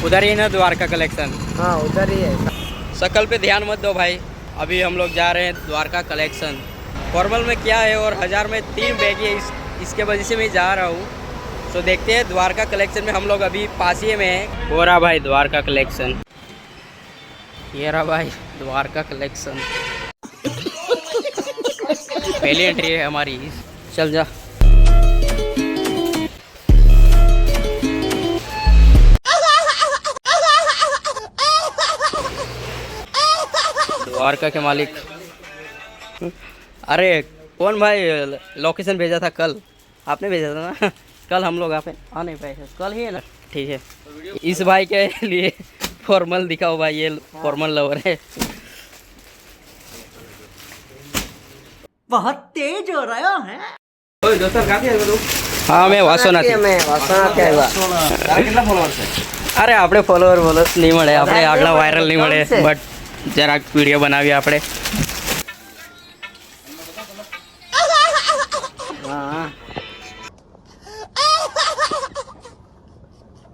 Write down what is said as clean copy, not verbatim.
उधर ही ना द्वारका कलेक्शन। हाँ उधर ही है। शक्ल पे ध्यान मत दो भाई। अभी हम लोग जा रहे हैं द्वारका कलेक्शन। फॉर्मल में क्या है और 1000 में 3 बैग है, इसके वजह से मैं जा रहा हूँ। तो देखते हैं द्वारका कलेक्शन में। हम लोग अभी पासिये में है। हो रहा भाई द्वारका कलेक्शन। ये रहा भाई द्वारका कलेक्शन। पहली एंट्री है हमारी। चल जा। द्वारका के मालिक। अरे कौन भाई लोकेशन भेजा था कल? आपने भेजा था ना? कल हम लोग आ नहीं पाए थे। कल ही है ना? ठीक है। इस भाई के लिए फॉर्मल दिखाओ भाई। ये फॉर्मल लवर है। बहुत तेज हो रहा है। हाँ मैं वासोना थी। अरे આપણે ફોલોવર નહીં મળે, આપણે આગળ વાયરલ નહીં મળે, બટ જરાક વિડીયો બનાવી આપણે.